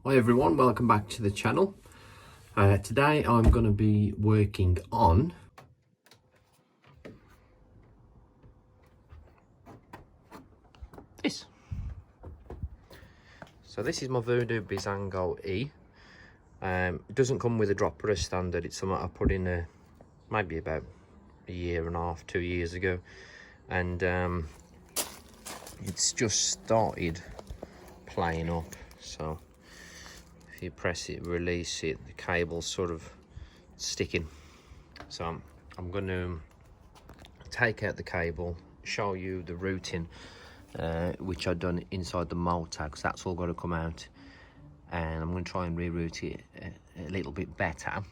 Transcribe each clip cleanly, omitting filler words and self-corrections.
Hi everyone, welcome back to the channel. Today I'm going to be working on this. So this is my Voodoo Bizango E. It doesn't come with a dropper as standard. It's something I put in maybe about a year and a half, 2 years ago, and it's just started playing up. So if you press it, release it, the cable's sort of sticking. So I'm going to take out the cable, show you the routing, which I've done inside the motor, because that's all got to come out, and I'm going to try and reroute it a little bit better.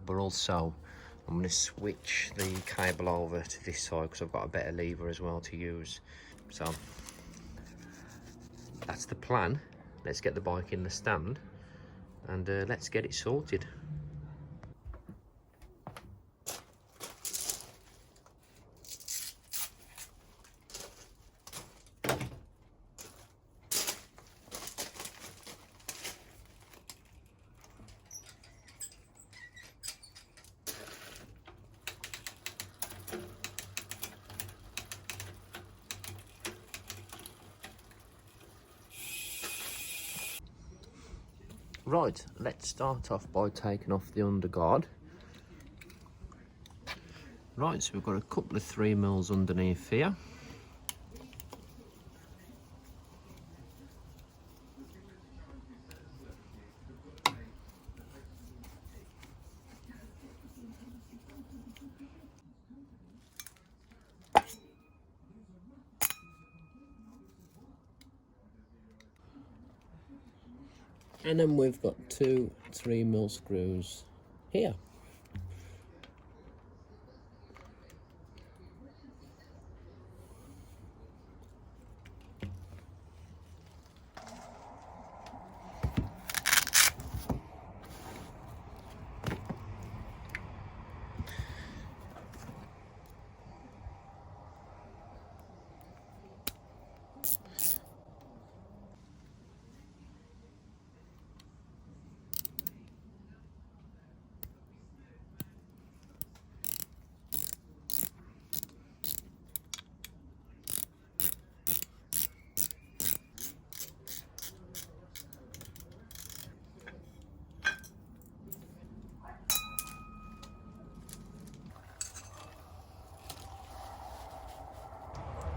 But also I'm going to switch the cable over to this side because I've got a better lever as well to use. So that's the plan. Let's get the bike in the stand and let's get it sorted. Right, let's start off by taking off the underguard. Right, so we've got a couple of 3mm underneath here. And then we've got two 3mm screws here.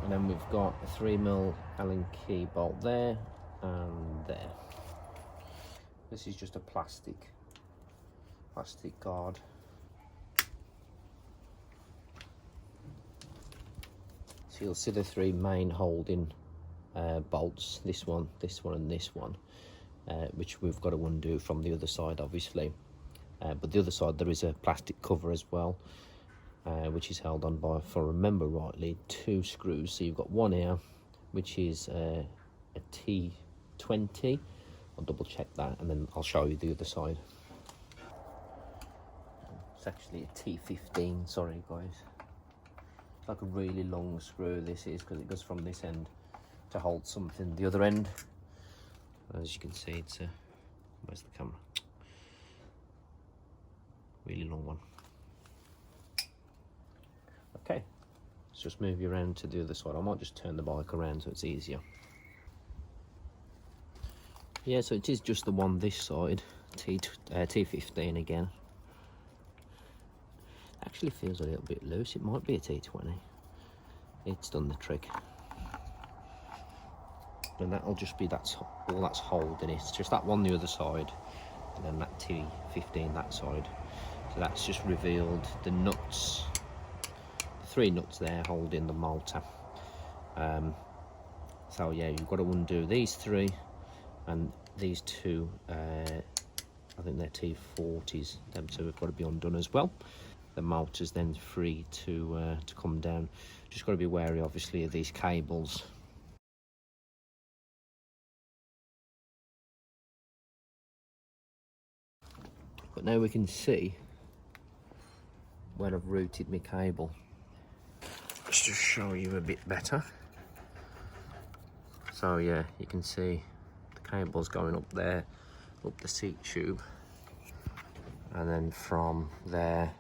And then we've got a 3mm Allen key bolt there and there. This is just a plastic guard. So you'll see the three main holding bolts, this one, and this one, which we've got to undo from the other side, obviously. But the other side there is a plastic cover as well, which is held on by, if I remember rightly, 2 screws. So you've got one here, which is a T20. I'll double check that and then I'll show you the other side. It's actually a T15, sorry guys. It's like a really long screw this is, because it goes from this end to hold something the other end. As you can see, it's a, where's the camera? Really long one. Okay, let's just move you around to the other side. I might just turn the bike around so it's easier. Yeah, so it is just the one this side, T15 again. Actually feels a little bit loose. It might be a T20. It's done the trick. And that'll just be, that's all that's holding it. It's just that one the other side, and then that T15 that side. So that's just revealed the nuts. 3 nuts there holding the motor. So yeah, you've got to undo these 3 and these 2. I think they're T40s. So we've got to be undone as well. The motor's then free to come down. Just got to be wary, obviously, of these cables. But now we can see where I've routed my cable. Let's just show you a bit better. So yeah, you can see the cable's going up there. up the seat tube, and then from there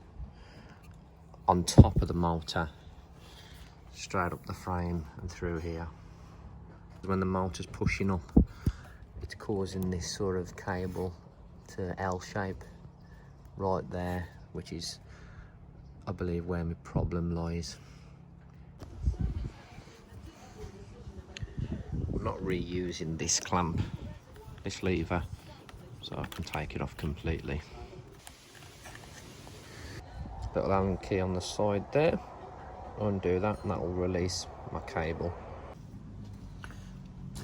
on top of the motor, straight up the frame and through here. When the motor's pushing up, it's causing this sort of cable to L shape right there, which is, I believe, where my problem lies. I'm not reusing this clamp, this lever, so I can take it off completely. Little Allen key on the side there. Undo that and that will release my cable.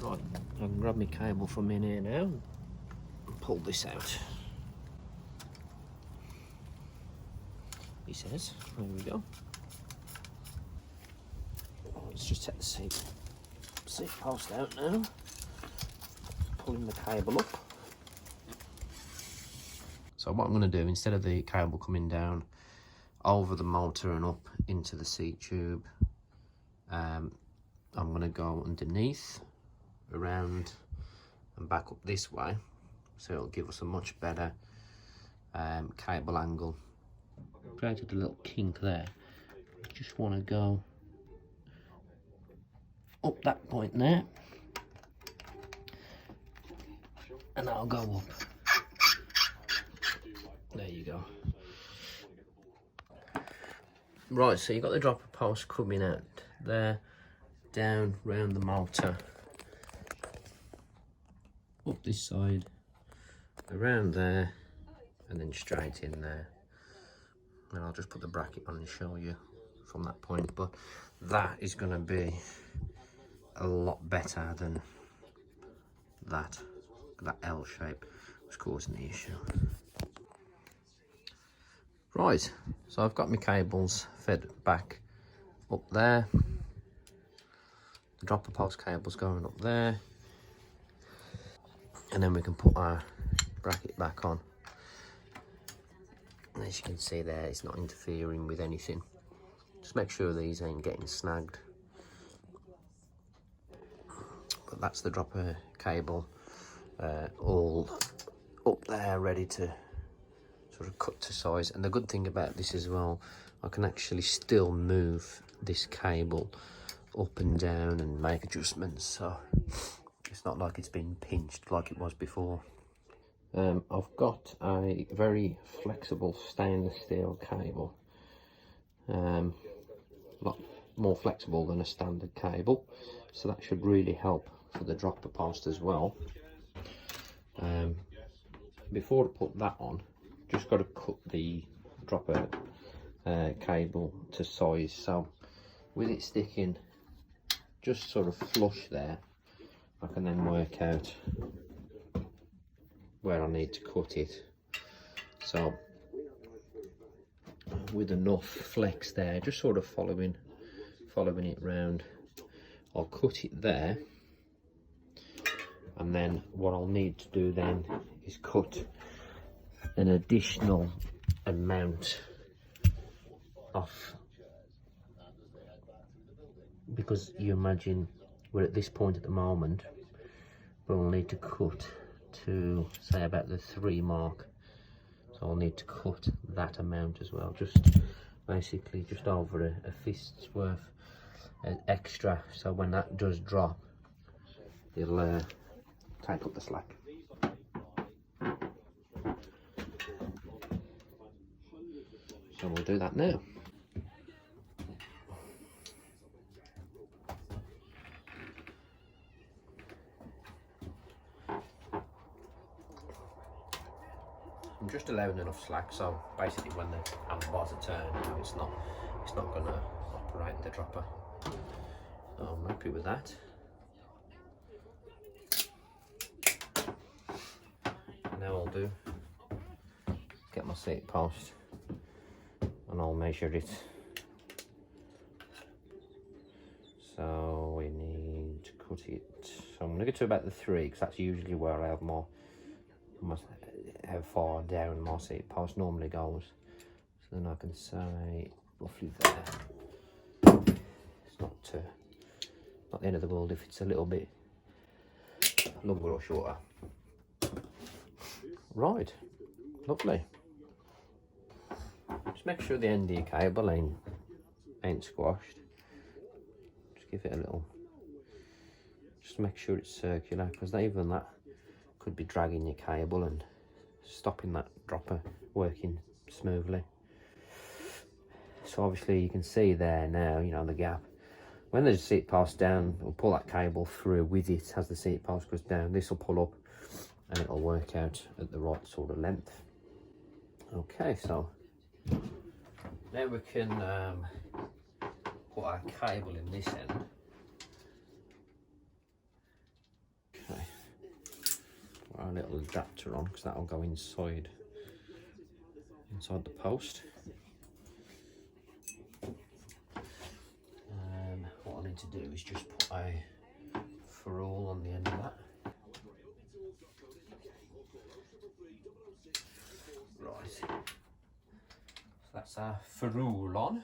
Right, I can grab my cable from in here now and pull this out. He says, there we go. Let's just take the seat post out now. Pulling the cable up. So what I'm going to do, instead of the cable coming down over the motor and up into the seat tube, I'm going to go underneath, around and back up this way, so it'll give us a much better cable angle. Created a little kink there. Just want to go up that point there, and I'll go up. There you go. Right, so you've got the dropper post coming out there, down round the motor, up this side, around there, and then straight in there. And I'll just put the bracket on and show you from that point, but that is going to be a lot better than that L shape was causing the issue. Right, so I've got my cables fed back up there. The dropper post cable's going up there, and then we can put our bracket back on. And as you can see there, it's not interfering with anything. Just make sure these ain't getting snagged. But that's the dropper cable all up there, ready to sort of cut to size. And the good thing about this as well, I can actually still move this cable up and down and make adjustments, so it's not like it's been pinched like it was before. I've got a very flexible stainless steel cable, a lot more flexible than a standard cable, so that should really help for the dropper post as well. Before I put that on, just got to cut the dropper cable to size, so with it sticking just sort of flush there, I can then work out where I need to cut it. So with enough flex there, just sort of following it round, I'll cut it there, and then what I'll need to do then is cut an additional amount off, because you imagine we're at this point at the moment, but we'll need to cut to say about the 3 mark, so I'll need to cut that amount as well, just basically just over a fist's worth extra, so when that does drop, it'll take up the slack. So we'll do that now. I'm just allowing enough slack, so basically when the handlebars are turned, you know, it's not going to operate the dropper. So I'm happy with that. Now I'll do, get my seat post and I'll measure it. So we need to cut it, so I'm going to go to about the 3, because that's usually where I have how far down my seat post normally goes. So then I can say roughly there. It's not the end of the world if it's a little bit longer or shorter. Right, lovely. Just make sure the end of your cable ain't squashed. Just give it a little, just make sure it's circular, because even that could be dragging your cable and stopping that dropper working smoothly. So obviously you can see there now, you know, the gap. When the seat post down, we'll pull that cable through with it as the seat post goes down. This will pull up and it'll work out at the right sort of length. Okay, so now we can put our cable in this end. Okay, put our little adapter on, because that'll go inside the post. And what I need to do is just put a ferrule on the end of that. Right, so that's our ferrule on.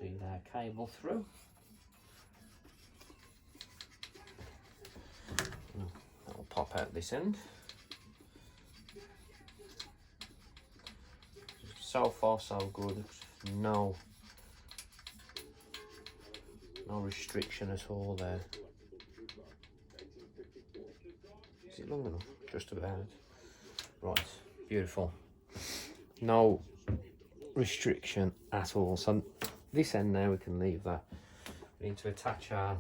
Feed our cable through. That'll pop out this end. So far so good. No restriction at all there. Is it long enough? Just about. Right, beautiful. No restriction at all. So this end now we can leave that. We need to attach our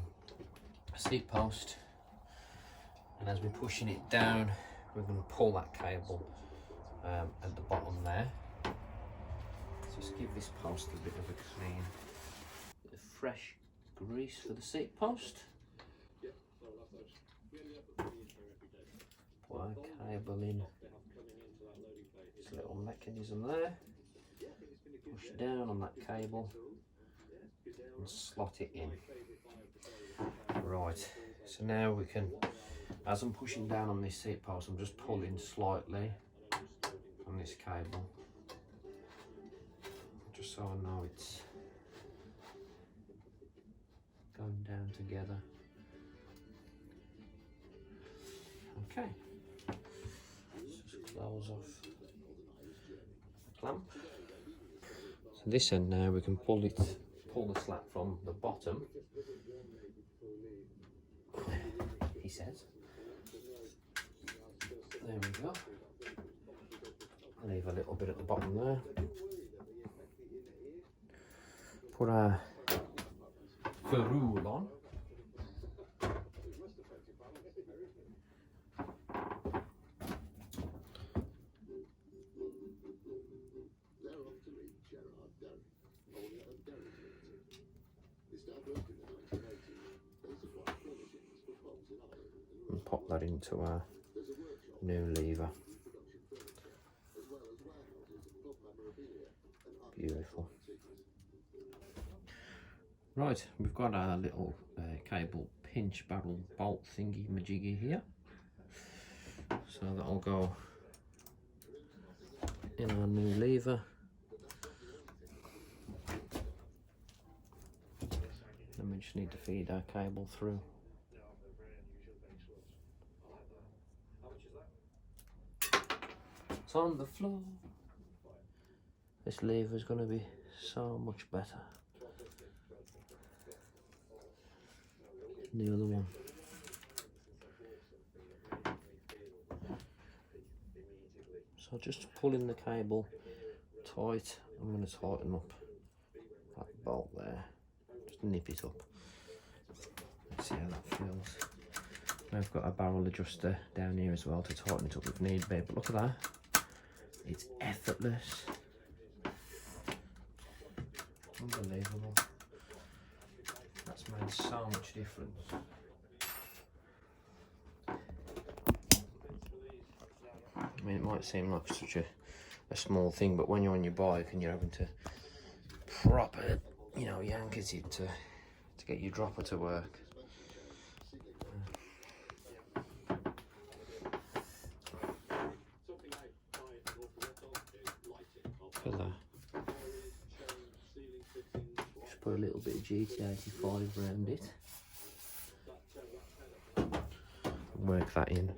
seat post, and as we're pushing it down, we're going to pull that cable at the bottom there. Just give this post a bit of a clean, bit of fresh grease for the seat post. Put our cable in this little mechanism there. Push down on that cable and slot it in. Right, so now we can, as I'm pushing down on this seat post, I'm just pulling slightly on this cable, just so I know it's going down together. Okay, just close off the clamp. So this end now we can pull the slat from the bottom, he says. There we go. Leave a little bit at the bottom there. Put our ferrule on. And pop that into our new lever. Beautiful. Right, we've got our little cable pinch barrel bolt thingy majiggy here. So that'll go in our new lever. Then we just need to feed our cable through. It's on the floor. This lever is going to be so much better than the other one. So just pulling the cable tight, I'm going to tighten up that bolt there. Just nip it up. Let's see how that feels. Now I've got a barrel adjuster down here as well to tighten it up if need be, but look at that. It's effortless. Unbelievable. That's made so much difference. I mean, it might seem like such a small thing, but when you're on your bike and you're having to proper, you know, yank at it to get your dropper to work. Look at that. Just put a little bit of GT85 around it. Work that in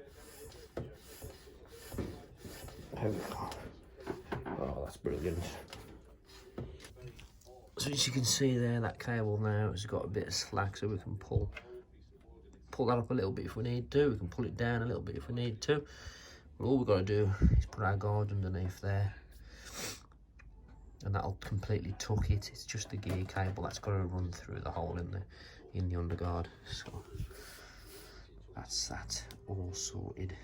There we go. Oh, that's brilliant. So as you can see there, that cable now has got a bit of slack, so we can pull that up a little bit if we need to. We can pull it down a little bit if we need to. But all we've got to do is put our guard underneath there, and that'll completely tuck it. It's just the gear cable that's got to run through the hole in the underguard. So that's that all sorted.